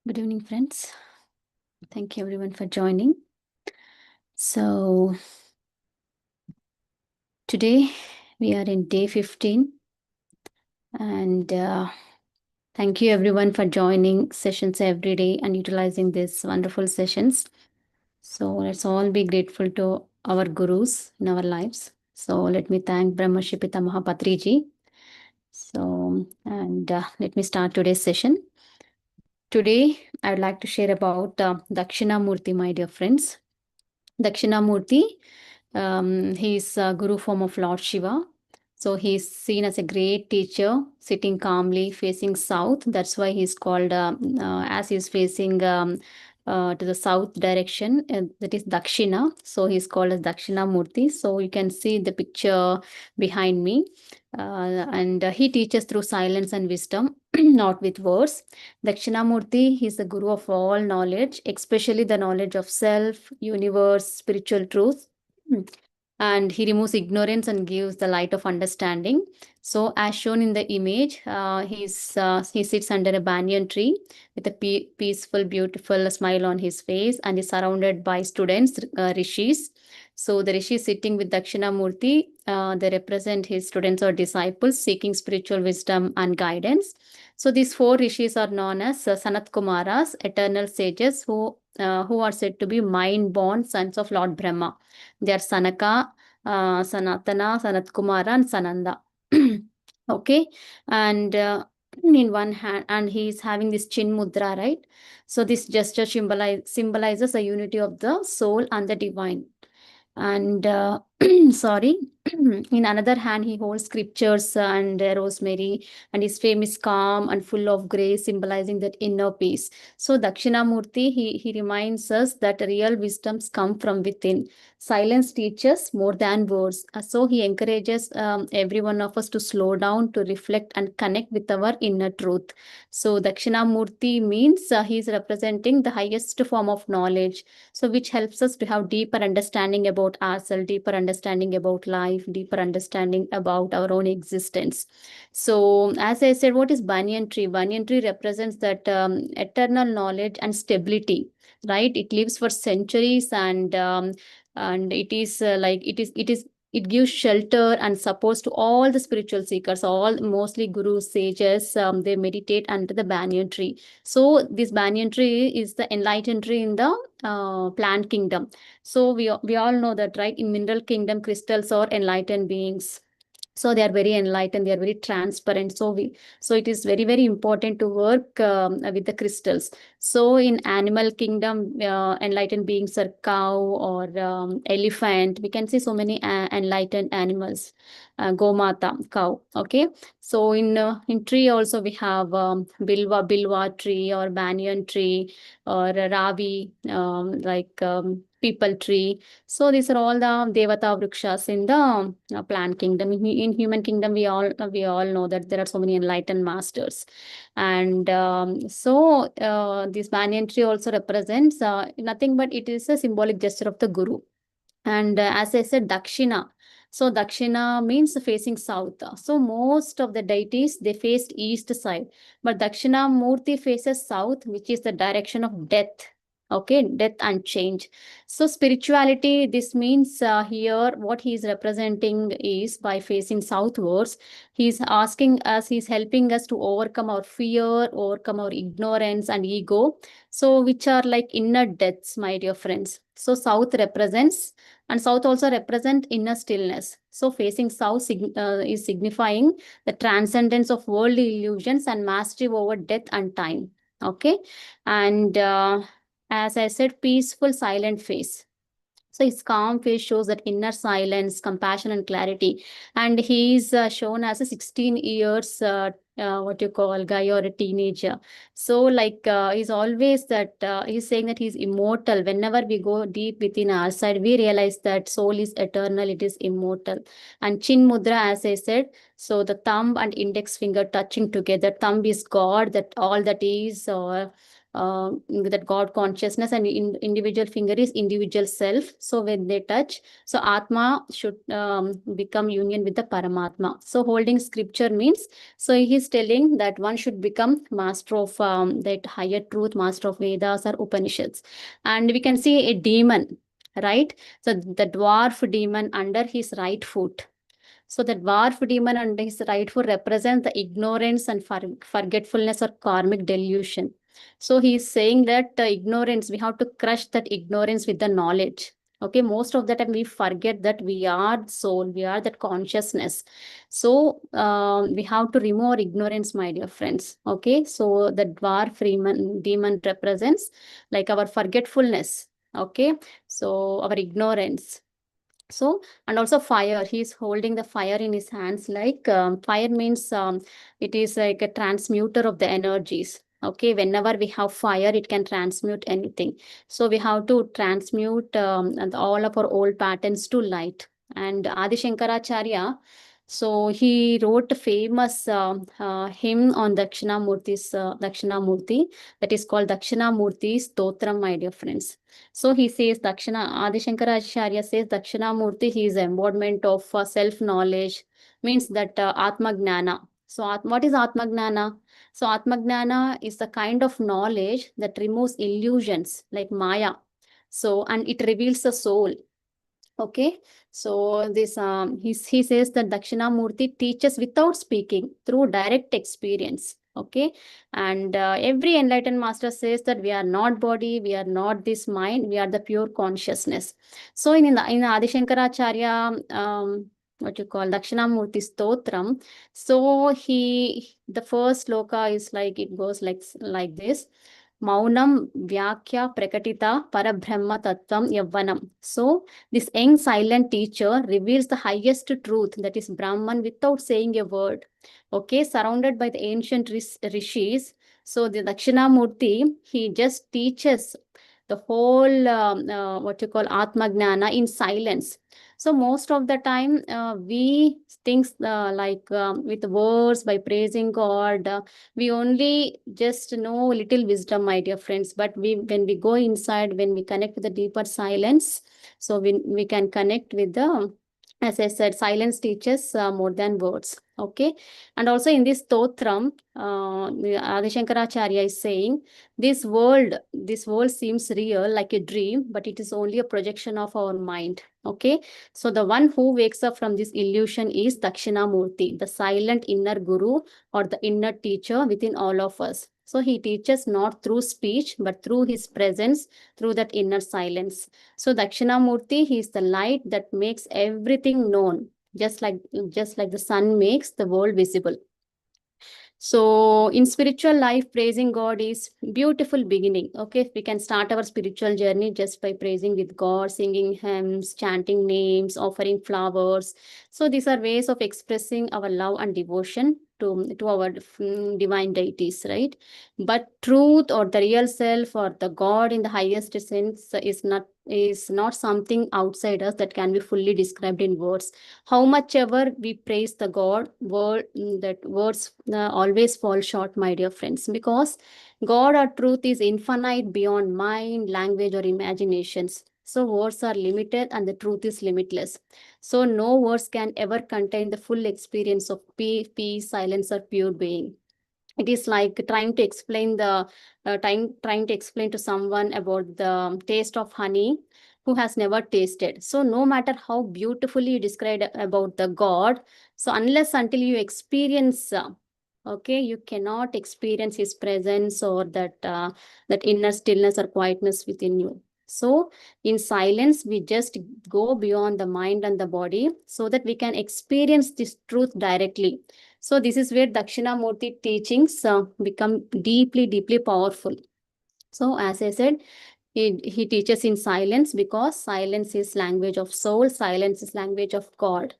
Good evening, friends. Thank you everyone for joining. So today we are in day 15 and thank you everyone for joining sessions every day and utilizing these wonderful sessions. So let's all be grateful to our gurus in our lives. So let me thank Brahmarshi Pitamaha Patriji. So and let me start today's session. Today I would like to share about Dakshina Murthy, my dear friends. Dakshina Murthy, he's a guru form of Lord Shiva. So he's seen as a great teacher, sitting calmly, facing south. That's why he's called, as he's facing to the south direction, that is Dakshina. So he's called as Dakshina Murthy. So you can see the picture behind me. And he teaches through silence and wisdom, not with words. Dakshinamurti is the guru of all knowledge, especially the knowledge of self, universe, spiritual truth. And he removes ignorance and gives the light of understanding. So, as shown in the image, he sits under a banyan tree with a peaceful, beautiful smile on his face, and is surrounded by students, rishis. So, the rishis sitting with Dakshinamurti, they represent his students or disciples seeking spiritual wisdom and guidance. So these four rishis are known as Sanat Kumaras, eternal sages who are said to be mind-born sons of Lord Brahma. They are Sanaka, Sanatana, Sanat Kumara, and Sananda. Okay, and in one hand, and he is having this chin mudra, right? So this gesture symbolizes a unity of the soul and the divine. And sorry, in another hand, he holds scriptures and rosemary, and his fame is calm and full of grace, symbolizing that inner peace. So, Dakshinamurti, he reminds us that real wisdoms come from within. Silence teaches more than words. So, he encourages every one of us to slow down, to reflect, and connect with our inner truth. So, Dakshinamurti means he is representing the highest form of knowledge, so which helps us to have deeper understanding about ourselves, deeper understanding about life, deeper understanding about our own existence. So as I said, what is banyan tree? Banyan tree represents that eternal knowledge and stability, right? It lives for centuries, and it is it gives shelter and supports to all the spiritual seekers, all mostly gurus, sages. They meditate under the banyan tree. So this banyan tree is the enlightened tree in the plant kingdom. So we all know that, right? In mineral kingdom, crystals are enlightened beings. So they are very enlightened, they are very transparent. So it is very important to work with the crystals. So in animal kingdom, enlightened beings are cow or elephant. We can see so many enlightened animals. Gomata, cow. Okay. So in tree also we have bilwa tree or banyan tree or ravi, people tree. So these are all the devata vrikshas in the plant kingdom. In human kingdom, we all know that there are so many enlightened masters, and this banyan tree also represents nothing but it is a symbolic gesture of the guru. And as I said, Dakshina. So Dakshina means facing south. So most of the deities they faced east side, but Dakshina Murti faces south, which is the direction of death. Okay, death and change. So spirituality, this means here what he is representing is by facing southwards, he's asking us, he's helping us to overcome our fear, overcome our ignorance and ego. So which are like inner deaths, my dear friends. So south represents, and south also represent inner stillness. So facing south is signifying the transcendence of worldly illusions and mastery over death and time. Okay, and as I said, peaceful silent face. So his calm face shows that inner silence, compassion, and clarity. And he's shown as a 16 years, what you call, guy or a teenager. So like he's always that, he's saying that he's immortal. Whenever we go deep within our side, we realize that soul is eternal, it is immortal. And Chin Mudra, as I said, so the thumb and index finger touching together. Thumb is God, that all that is, or that God consciousness, and individual finger is individual self. So when they touch, so Atma should become union with the Paramatma. So holding scripture means, so he is telling that one should become master of that higher truth, master of Vedas or Upanishads. And we can see a demon, right? So the dwarf demon under his right foot. So the dwarf demon under his right foot represents the ignorance and forgetfulness or karmic delusion. So he is saying that ignorance, we have to crush that ignorance with the knowledge. Okay, most of the time we forget that we are soul, we are that consciousness. So we have to remove our ignorance, my dear friends. Okay, so the dwarf demon represents like our forgetfulness. Okay, so our ignorance. So, and also fire, he's holding the fire in his hands. Like fire means it is like a transmuter of the energies. Okay, whenever we have fire, it can transmute anything. So we have to transmute and all of our old patterns to light. And Adi Shankaracharya, so he wrote a famous hymn on Dakshina Murti, that is called Dakshina Murti Stotram, my dear friends. So he says Dakshina, Adi Shankaracharya says Dakshina Murti, he is embodiment of self-knowledge, means that Atma Gnana. So what is Atma Gnana? So Atma Gnana is the kind of knowledge that removes illusions like Maya. So, and it reveals the soul. Okay, so this he says that Dakshinamurti teaches without speaking through direct experience. Okay, and every enlightened master says that we are not body, we are not this mind, we are the pure consciousness. So in Adi Shankaracharya, what you call Dakshinamurti Stotram, so the first sloka is like, it goes like this. Maunam Vyakya Prakatita Parabrahma Tattvam Yavvanam. So this young silent teacher reveals the highest truth, that is Brahman, without saying a word. Okay, surrounded by the ancient rishis. So the Dakshinamurti, he just teaches the whole what you call Atma Gnana in silence. So most of the time we think like with words, by praising God, we only just know little wisdom, my dear friends. But when we go inside, when we connect with the deeper silence, so we can connect with the, as I said, silence teaches more than words. Okay, and also in this Totram, Adi Shankaracharya is saying, this world seems real like a dream, but it is only a projection of our mind. Okay, so the one who wakes up from this illusion is Dakshinamurti, the silent inner guru or the inner teacher within all of us. So he teaches not through speech, but through his presence, through that inner silence. So Dakshinamurti, he is the light that makes everything known, just like the sun makes the world visible. So in spiritual life, praising God is beautiful beginning. Okay, we can start our spiritual journey just by praising with God, singing hymns, chanting names, offering flowers. So these are ways of expressing our love and devotion to our divine deities, right? But truth or the real self or the God in the highest sense is not something outside us that can be fully described in words. How much ever we praise the that words always fall short, my dear friends, because God or truth is infinite beyond mind, language, or imaginations. So words are limited and the truth is limitless. So no words can ever contain the full experience of peace, silence, or pure being. It is like trying to explain trying to explain to someone about the taste of honey who has never tasted. So no matter how beautifully you describe about the God, so unless until you experience okay, you cannot experience his presence or that inner stillness or quietness within you. So in silence, we just go beyond the mind and the body so that we can experience this truth directly. So this is where Dakshinamurti teachings become deeply, deeply powerful. So as I said, he teaches in silence because silence is language of soul, silence is language of God.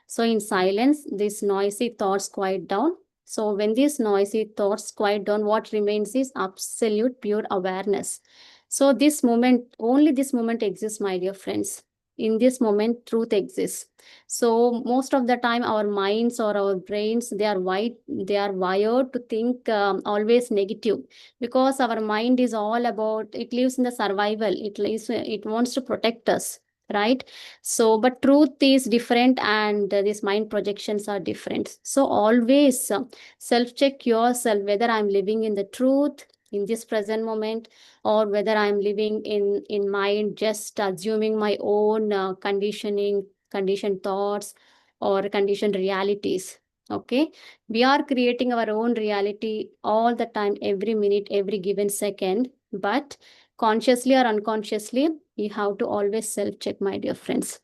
So in silence, these noisy thoughts quiet down. So when these noisy thoughts quiet down, what remains is absolute pure awareness. So this moment, only this moment exists, my dear friends. in this moment truth exists. So most of the time our minds or our brains, they are wired to think always negative, because our mind is all about, it lives in the survival, it wants to protect us, right? So but truth is different, and these mind projections are different. So always self check yourself whether I'm living in the truth in this present moment, or whether I'm living in mind, just assuming my own conditioned thoughts or conditioned realities. Okay, we are creating our own reality all the time, every minute, every given second. But consciously or unconsciously, you have to always self check, my dear friends.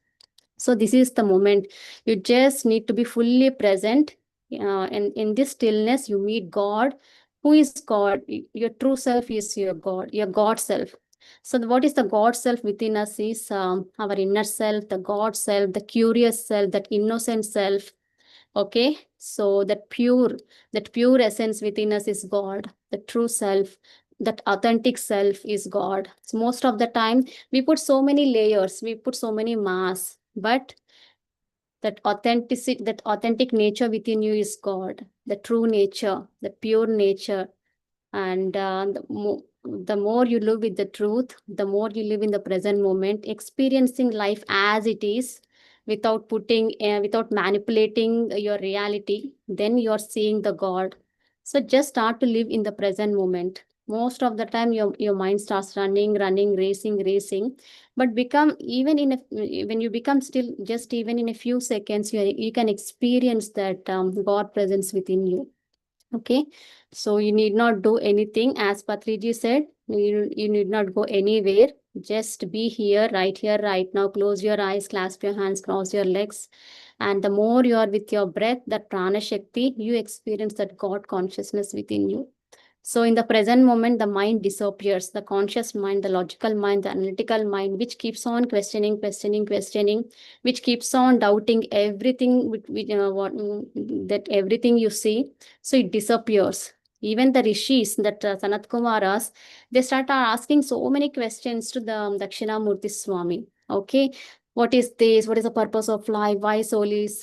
So this is the moment. You just need to be fully present. And in this stillness, you meet God. Who is God? Your true self is your God, your God self. So what is the God self within us is our inner self, the God self, the curious self, that innocent self. Okay, so that pure essence within us is God, the true self, that authentic self is God. So most of the time we put so many layers, we put so many masks, but that authentic nature within you is God, the true nature, the pure nature. And the more you live with the truth, the more you live in the present moment, experiencing life as it is, without manipulating your reality, then you're seeing the God. So just start to live in the present moment. Most of the time your mind starts running, racing, but become even in a, when you become still, just even in a few seconds, you can experience that God presence within you. Okay, so you need not do anything. As Patriji said, you need not go anywhere. Just be here, right now. Close your eyes, clasp your hands, cross your legs. And the more you are with your breath, that prana shakti, you experience that God consciousness within you. So in the present moment, the mind disappears, the conscious mind, the logical mind, the analytical mind, which keeps on questioning, which keeps on doubting everything, that everything you see. So it disappears. Even the rishis, that Sanat Kumaras, they start asking so many questions to the Dakshina Murthy Swami. Okay, what is this? What is the purpose of life? Why soul is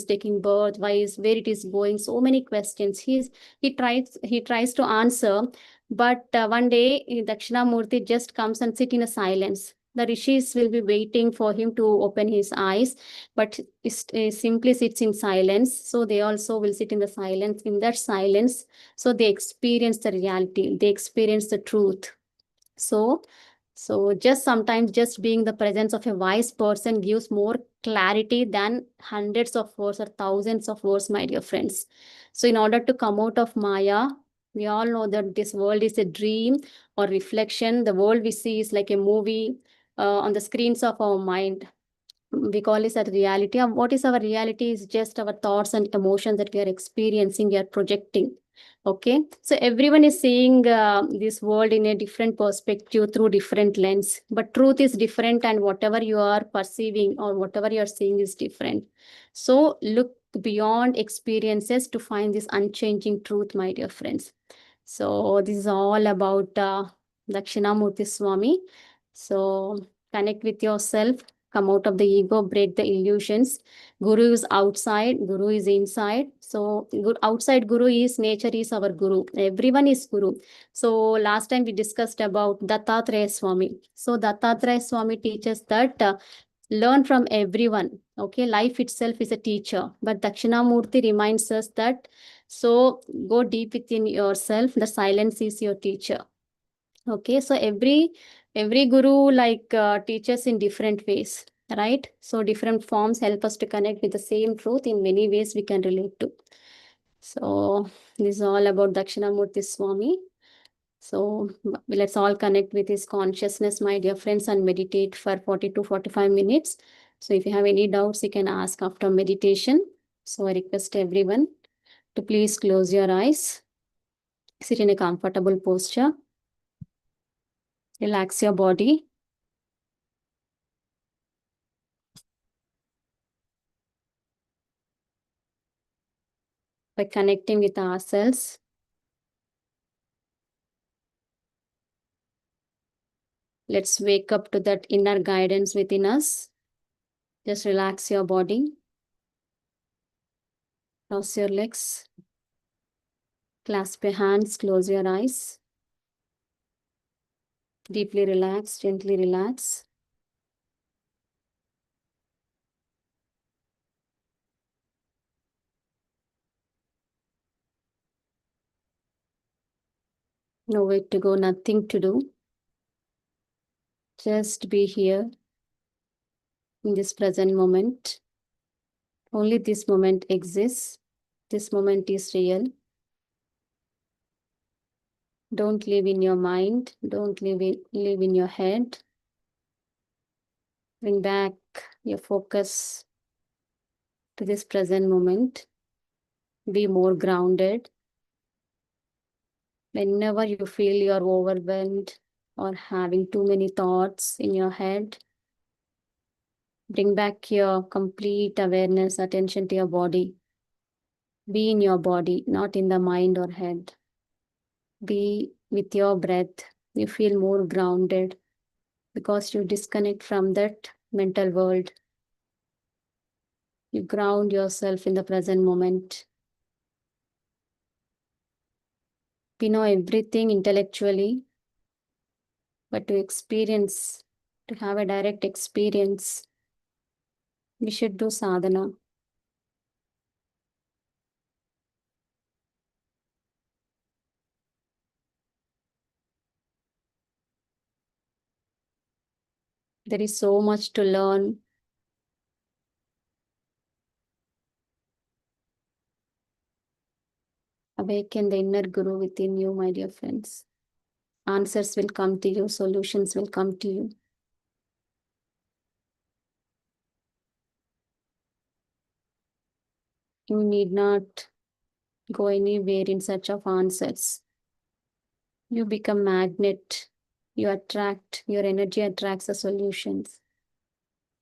taking birth? Where it is going? So many questions. He tries to answer, but one day Dakshinamurti just comes and sit in a silence. The rishis will be waiting for him to open his eyes, but he simply sits in silence. So they also will sit in the silence. In that silence, so they experience the reality. They experience the truth. So, so just sometimes just being the presence of a wise person gives more clarity than hundreds of words or thousands of words, my dear friends. So in order to come out of Maya, we all know that this world is a dream or reflection. The world we see is like a movie on the screens of our mind. We call this as reality. And what is our reality is just our thoughts and emotions that we are experiencing, we are projecting. Okay, so everyone is seeing this world in a different perspective through different lens, but truth is different, and whatever you are perceiving or whatever you are seeing is different. So look beyond experiences to find this unchanging truth, my dear friends. So this is all about Dakshinamurti Swami. So connect with yourself, come out of the ego, break the illusions. Guru is outside, Guru is inside. So outside Guru is nature, is our Guru. Everyone is Guru. So last time we discussed about Dattatreya Swami. So Dattatreya Swami teaches that learn from everyone. Okay, life itself is a teacher. But Dakshinamurti reminds us that, so go deep within yourself. The silence is your teacher. Okay, so every guru like teaches in different ways, right? So different forms help us to connect with the same truth in many ways we can relate to. So this is all about Dakshinamurti Swami. So let's all connect with his consciousness, my dear friends, and meditate for 40 to 45 minutes. So if you have any doubts, you can ask after meditation. So I request everyone to please close your eyes, sit in a comfortable posture, relax your body. By connecting with ourselves. Let's wake up to that inner guidance within us. Just relax your body. Cross your legs. Clasp your hands. Close your eyes. Deeply relax. Gently relax. Nowhere to go. Nothing to do. Just be here in this present moment. Only this moment exists. This moment is real. Don't live in your mind. Don't live in your head. Bring back your focus to this present moment. Be more grounded. Whenever you feel you're overwhelmed or having too many thoughts in your head, bring back your complete awareness, attention to your body. Be in your body, not in the mind or head. Be with your breath. You feel more grounded because you disconnect from that mental world. You ground yourself in the present moment. We know everything intellectually, but to experience, to have a direct experience, we should do sadhana. There is so much to learn. Awaken the inner guru within you, my dear friends. Answers will come to you, solutions will come to you. You need not go anywhere in search of answers. You become magnet. You attract, your energy attracts the solutions.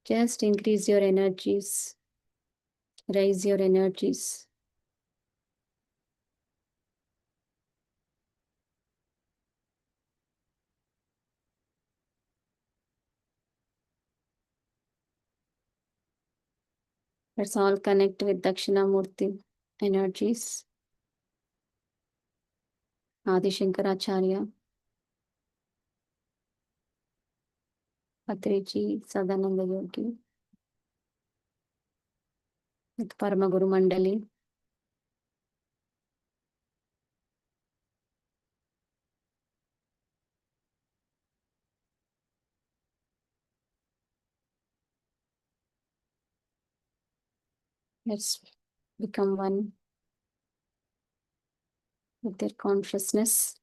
Just increase your energies, raise your energies. Let's all connect with Dakshina Murthy energies. Adi Shankaracharya, Patriji, Sadananda Yogi, with Parama Guru Mandali. Let's become one with their consciousness.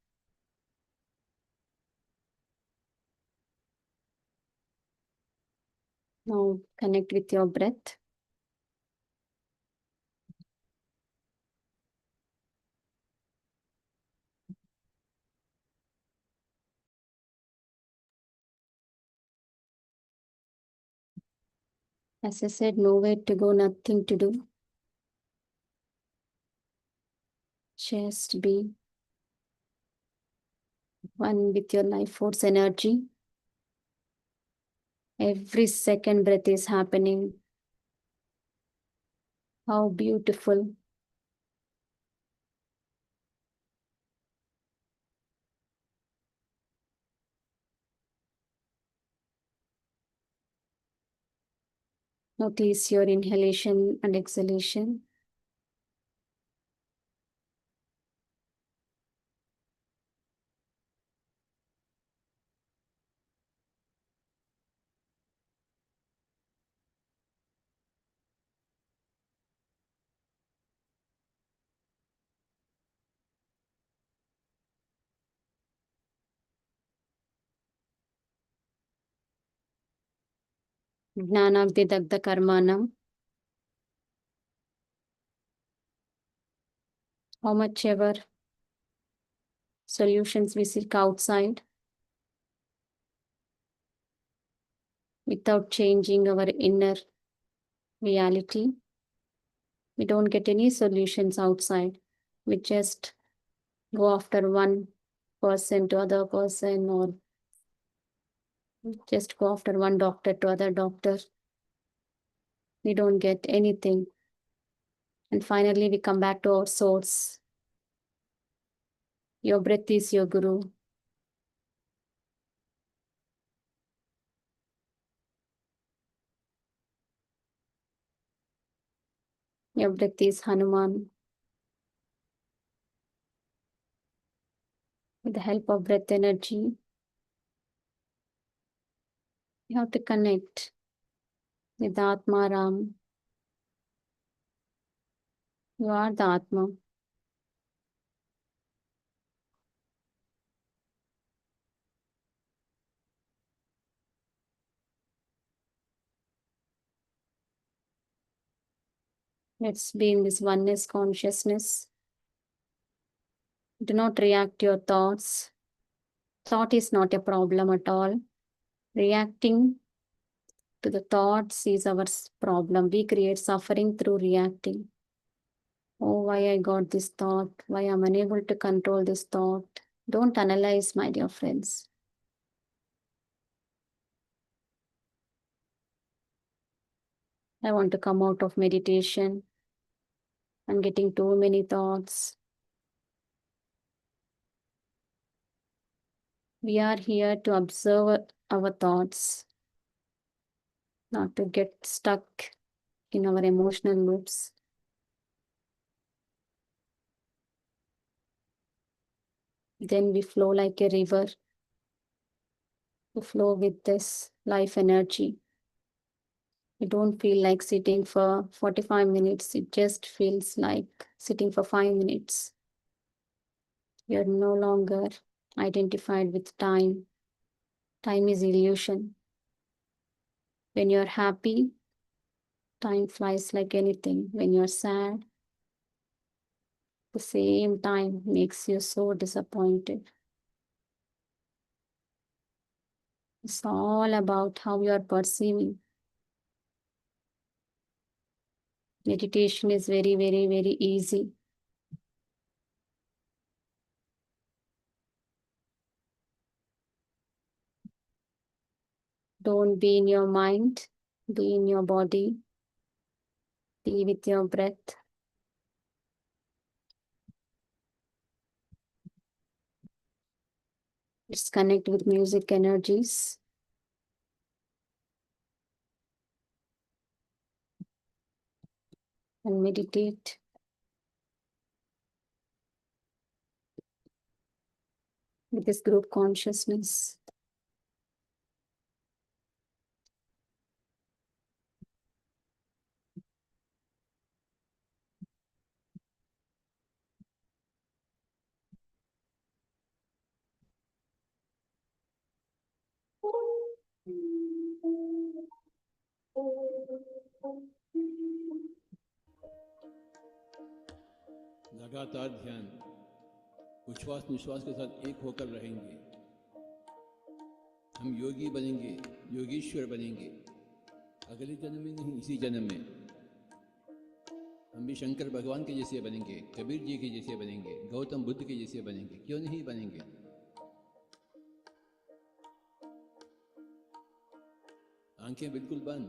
Now connect with your breath. As I said, nowhere to go, nothing to do. Just be one with your life force energy. Every second breath is happening. How beautiful. Notice your inhalation and exhalation. Gnanagdi Dagda Karmanam. How much ever solutions we seek outside without changing our inner reality, we don't get any solutions outside. We just go after one person to other person or Just go after one doctor to other doctor. We don't get anything. And finally, we come back to our source. Your breath is your guru. Your breath is Hanuman. With the help of breath energy, you have to connect with the Atma Ram. You are the Atma. Let's be in this oneness consciousness. Do not react to your thoughts. Thought is not a problem at all. Reacting to the thoughts is our problem. We create suffering through reacting. Oh, why I got this thought? Why I'm unable to control this thought? Don't analyze, my dear friends. I want to come out of meditation. I'm getting too many thoughts. We are here to observe our thoughts, not to get stuck in our emotional loops. Then we flow like a river, to flow with this life energy. You don't feel like sitting for 45 minutes. It just feels like sitting for 5 minutes. You're no longer identified with time. Time is illusion. When you're happy, time flies like anything. When you're sad, the same time makes you so disappointed. It's all about how you are perceiving. Meditation is very, very, very easy. Don't be in your mind, be in your body, be with your breath. Let's connect with music energies. And meditate. With this group consciousness. लगातार ध्यान उच्छ्वास निश्वास के साथ एक होकर रहेंगे। हम योगी बनेंगे, योगीश्वर बनेंगे। अगले जन्म में नहीं, इसी जन्म में हम भी शंकर भगवान के जैसे बनेंगे, कबीर जी के जैसे बनेंगे, गौतम बुद्ध के जैसे बनेंगे। क्यों नहीं बनेंगे? आंखें बिल्कुल बंद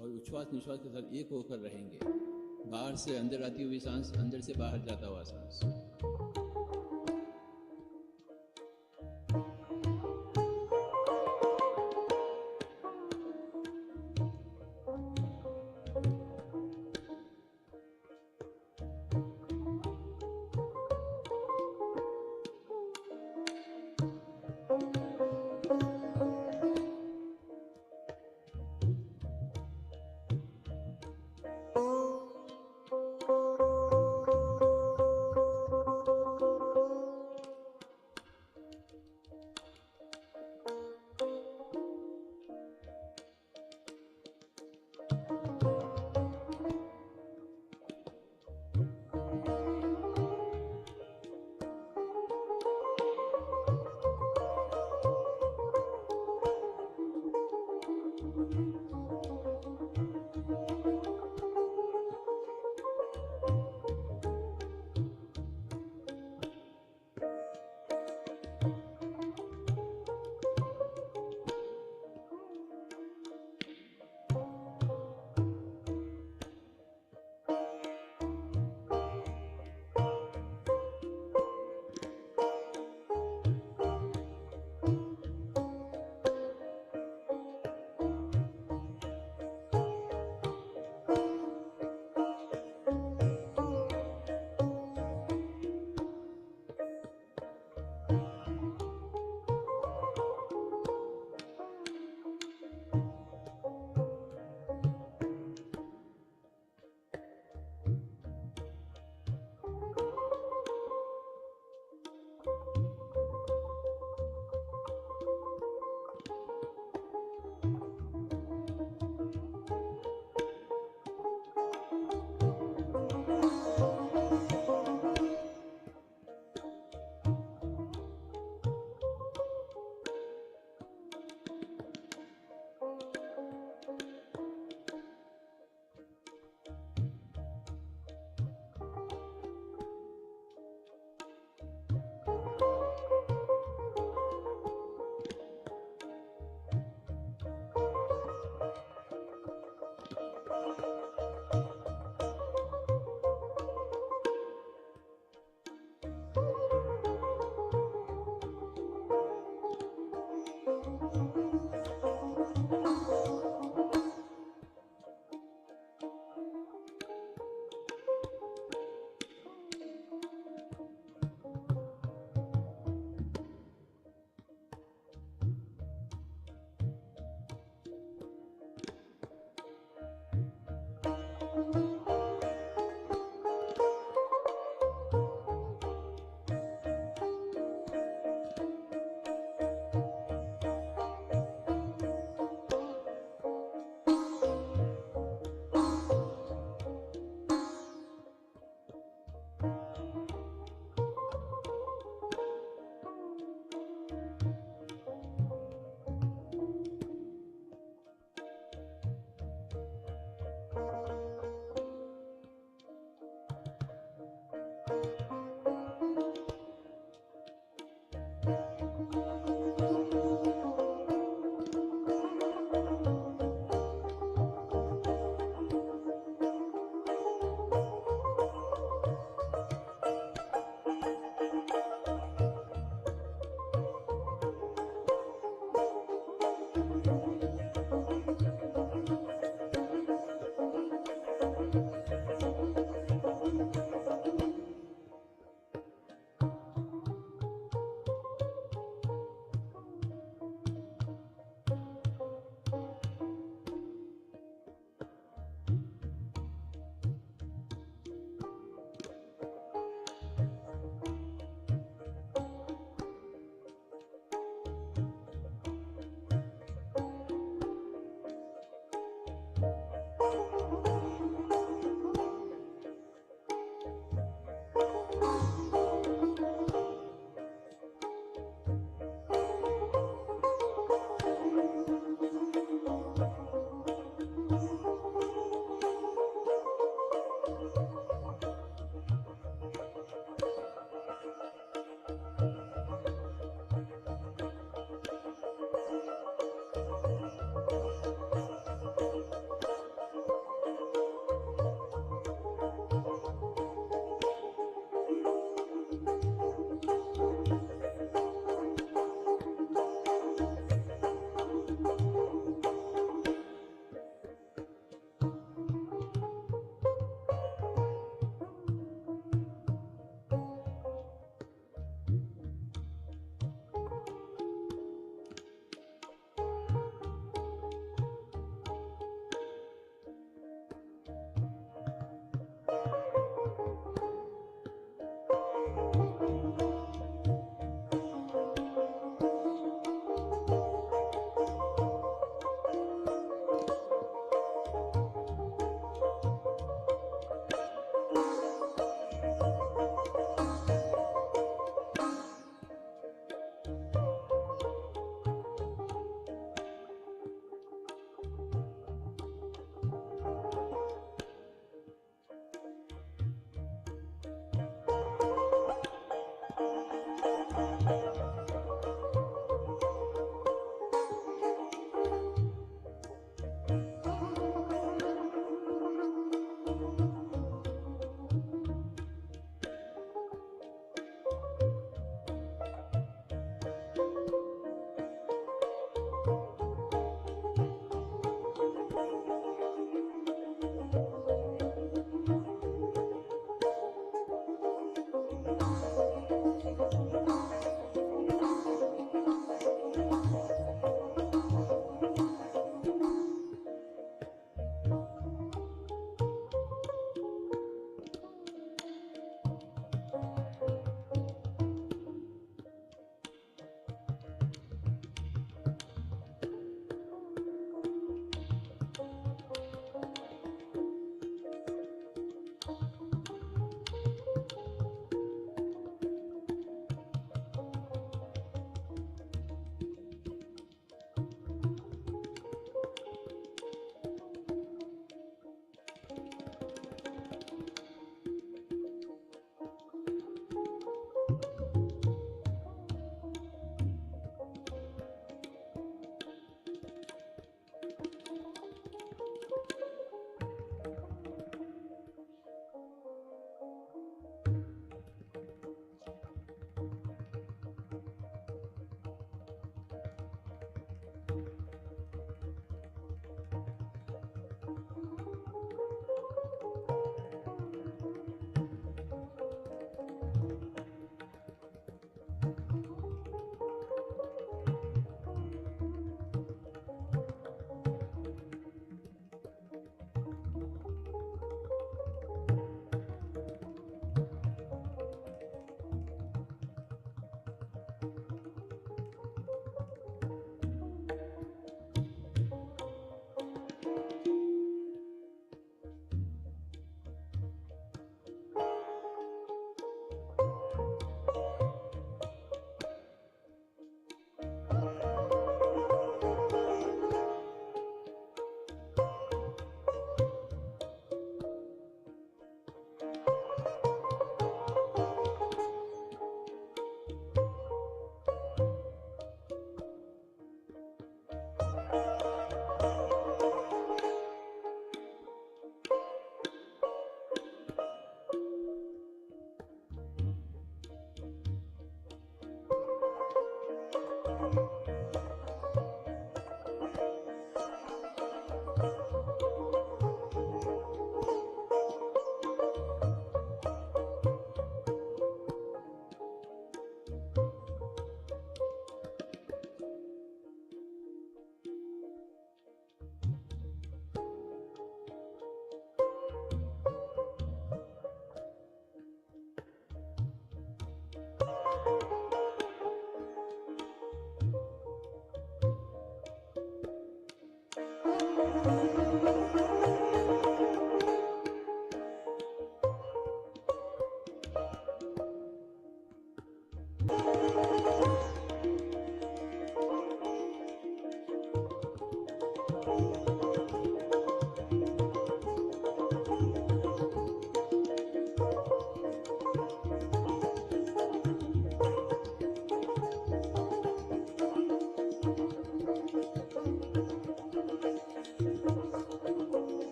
और उच्छ्वास निश्वास के साथ एक होकर रहेंगे। बाहर से अंदर आती हुई सांस, अंदर से बाहर जाता हुआ सांस।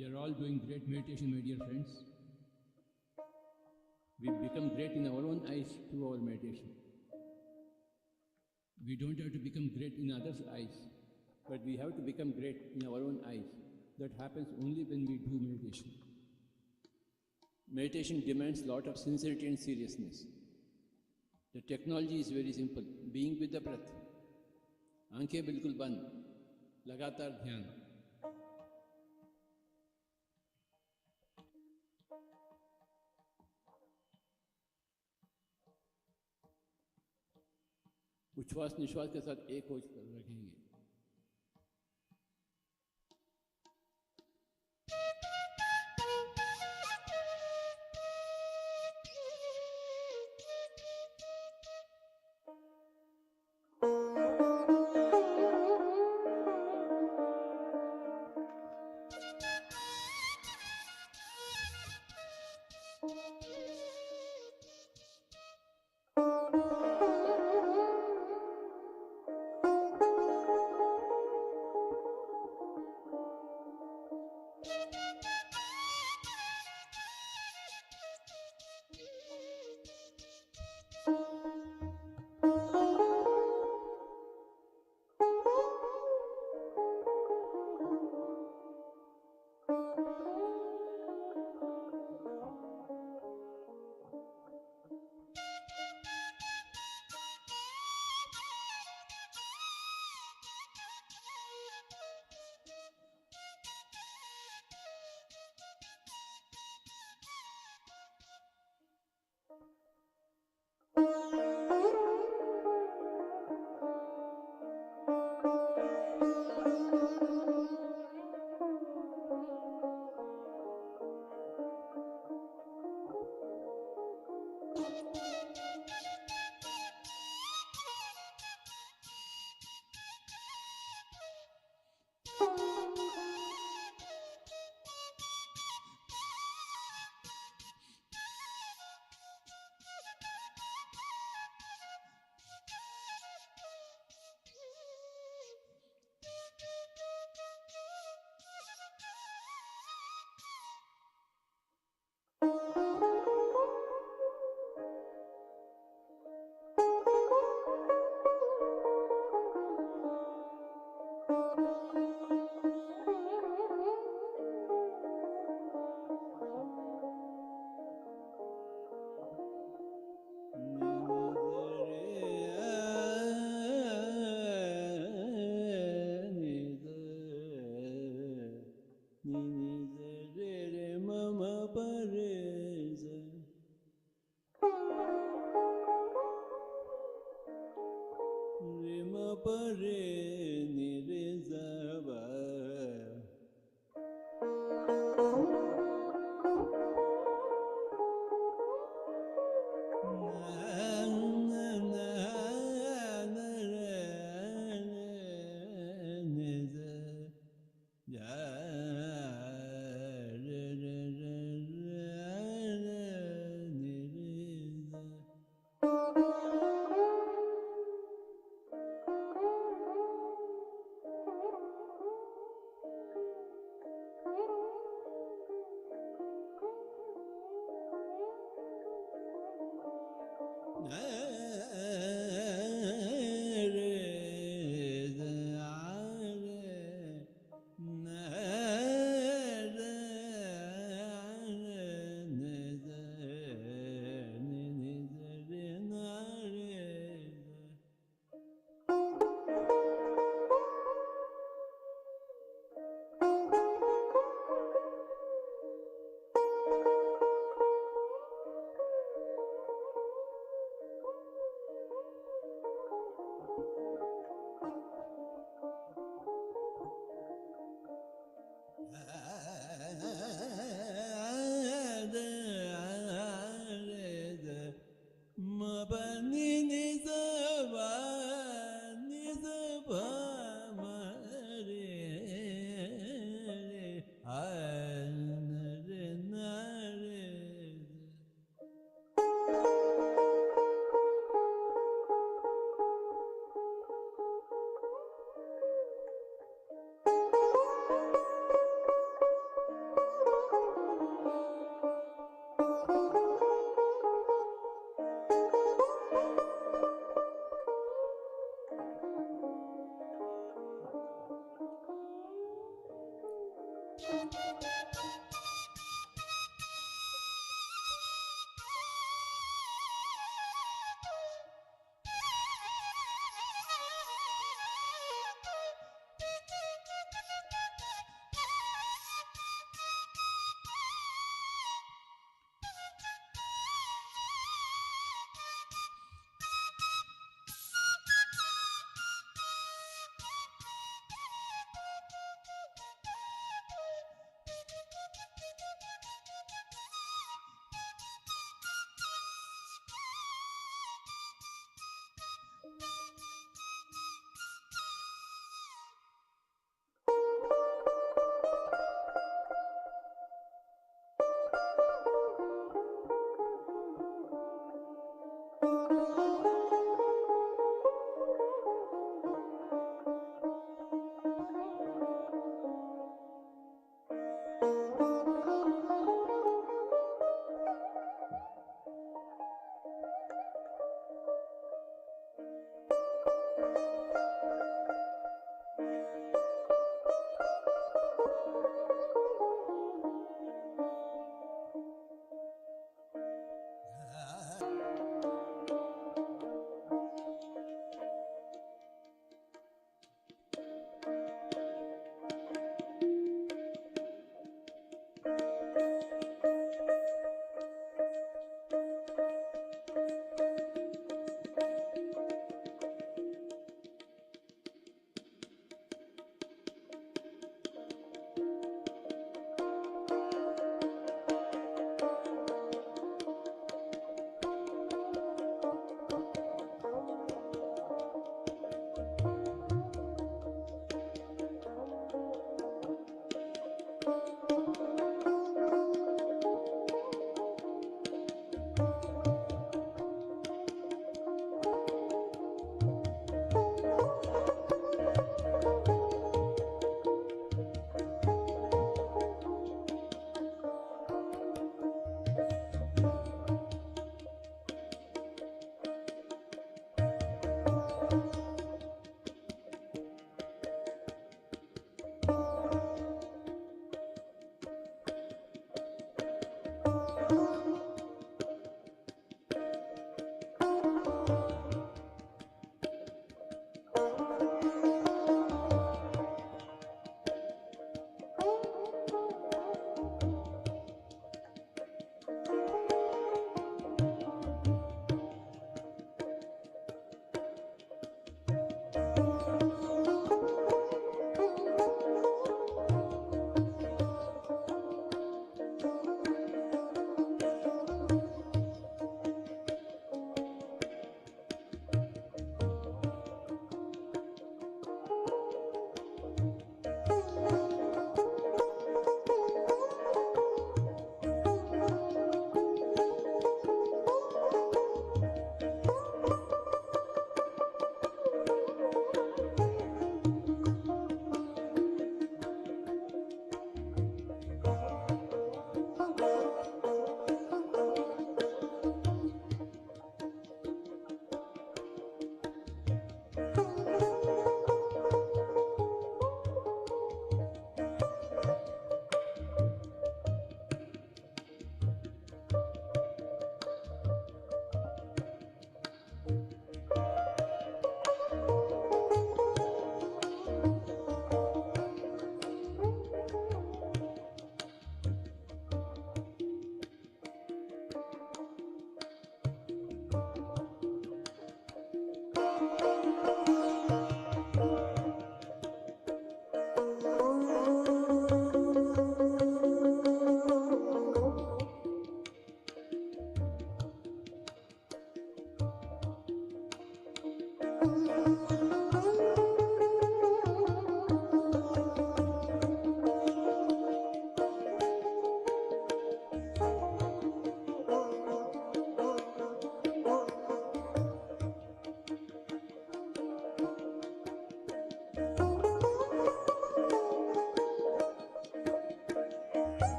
We are all doing great meditation, my dear friends. We become great in our own eyes through our meditation. We don't have to become great in others' eyes, but we have to become great in our own eyes. That happens only when we do meditation. Meditation demands a lot of sincerity and seriousness. The technology is very simple. Being with the breath. आंखें बिल्कुल बंद, लगातार ध्यान. उच्छ्वास निश्वास के साथ एक हो रखेंगे.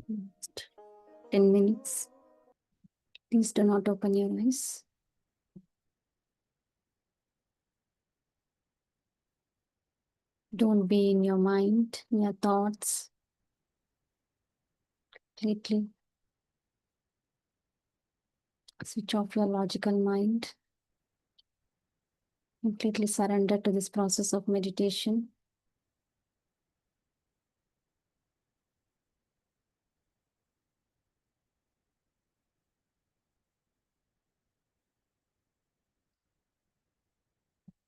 Next 10 minutes. Please do not open your eyes. Don't be in your mind, in your thoughts. Completely switch off your logical mind. Completely surrender to this process of meditation.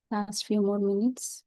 Last few more minutes.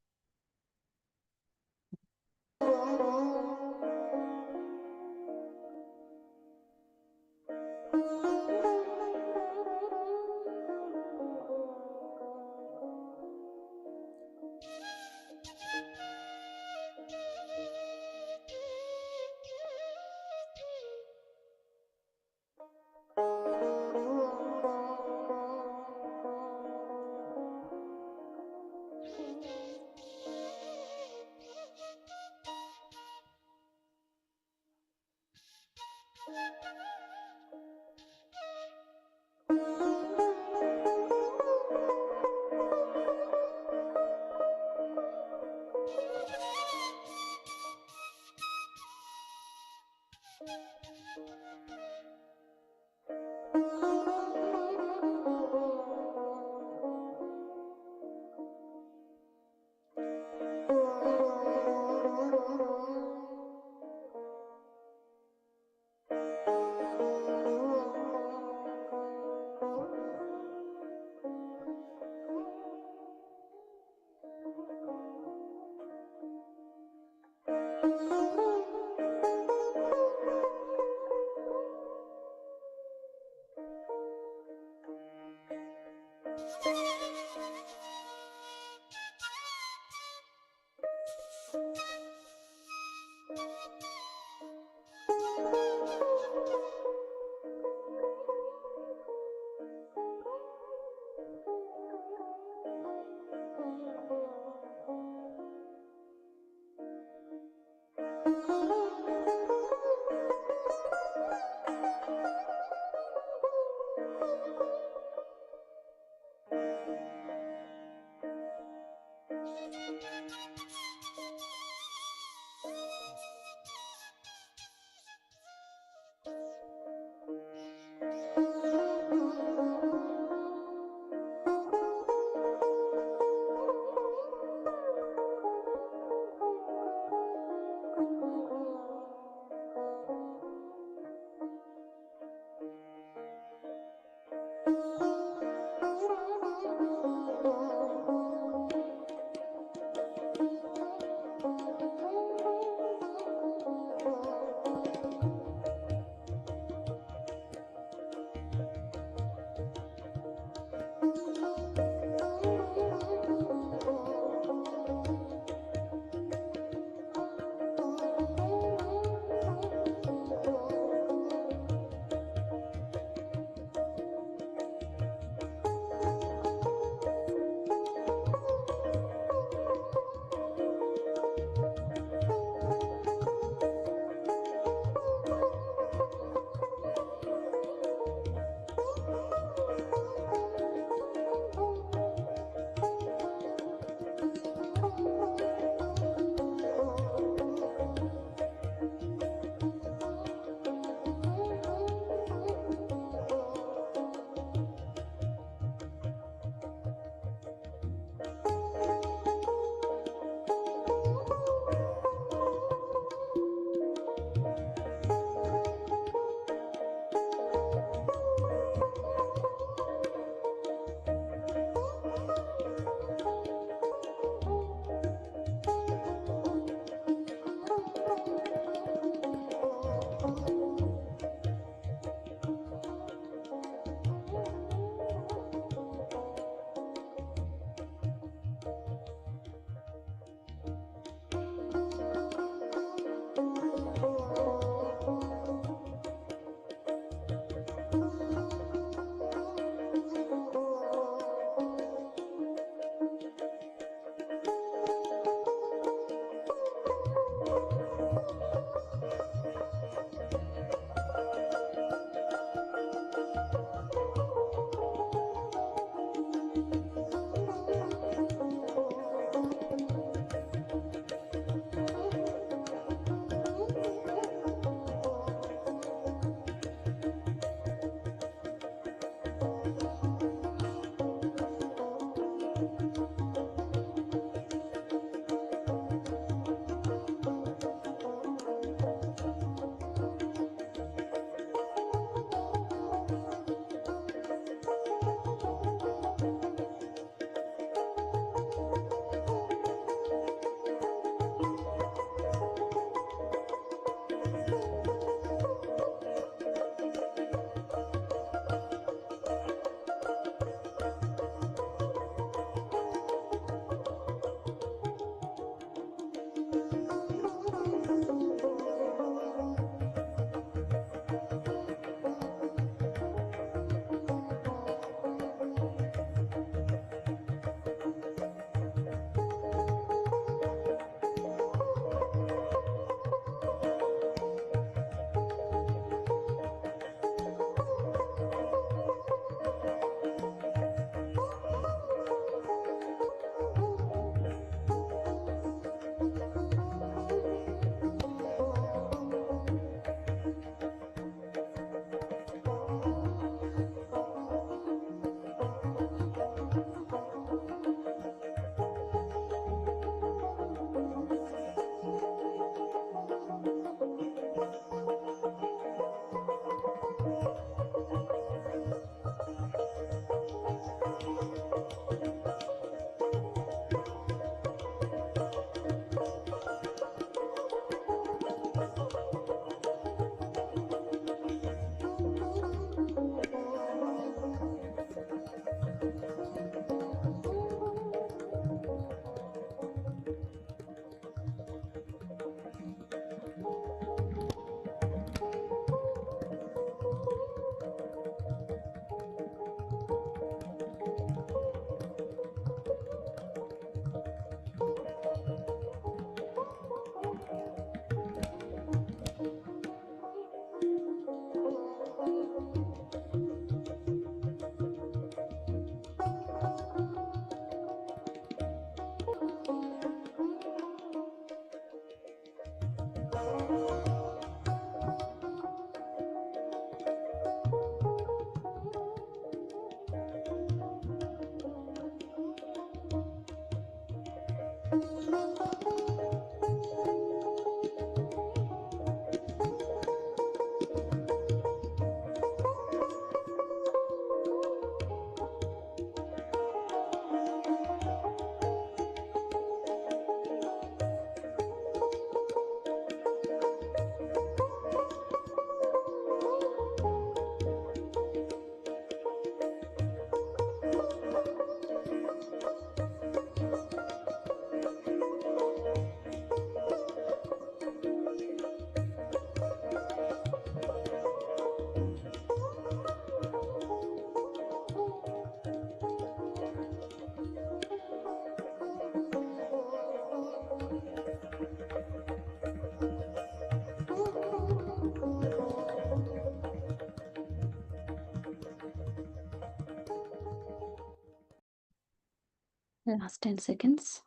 Last 10 seconds.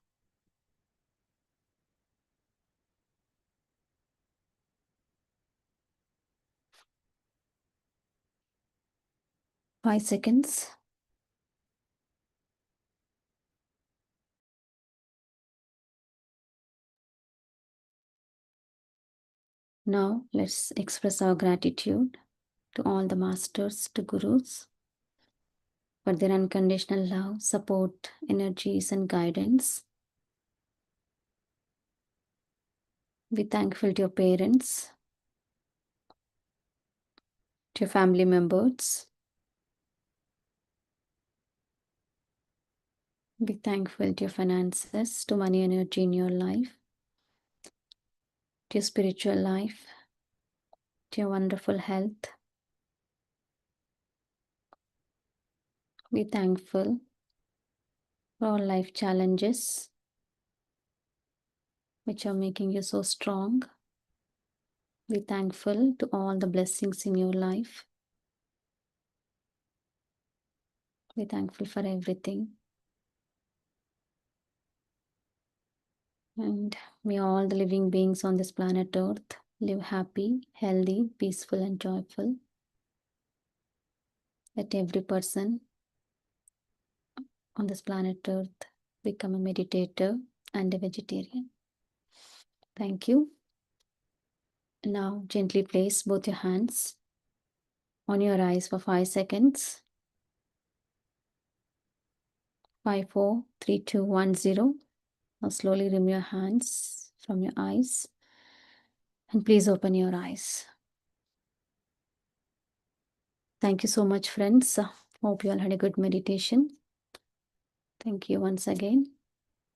5 seconds. Now let's express our gratitude to all the masters, to gurus, for their unconditional love, support, energies, and guidance. Be thankful to your parents, to your family members. Be thankful to your finances, to money energy in your life, to your spiritual life, to your wonderful health. Be thankful for all life challenges which are making you so strong. Be thankful to all the blessings in your life. Be thankful for everything. And may all the living beings on this planet Earth live happy, healthy, peaceful, and joyful. Let every person on this planet Earth become a meditator and a vegetarian. Thank you. Now gently place both your hands on your eyes for 5 seconds. 5, 4, 3, 2, 1, 0. Now slowly remove your hands from your eyes and please open your eyes. Thank you so much, friends. Hope you all had a good meditation. Thank you once again.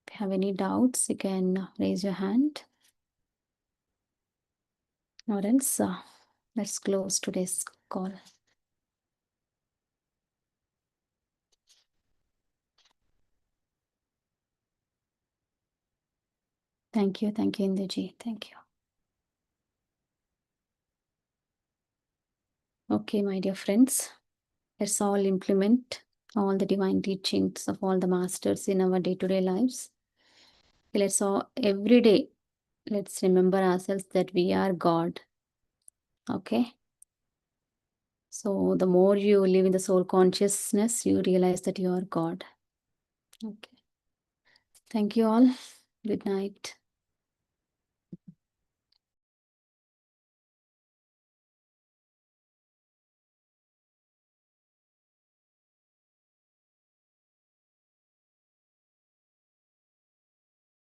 If you have any doubts, you can raise your hand. Or else, let's close today's call. Thank you, Induji. Thank you. Okay, my dear friends, let's all implement all the divine teachings of all the masters in our day-to-day lives. Let's all, every day, let's remember ourselves that we are God. Okay? So the more you live in the soul consciousness, you realize that you are God. Okay. Thank you all. Good night.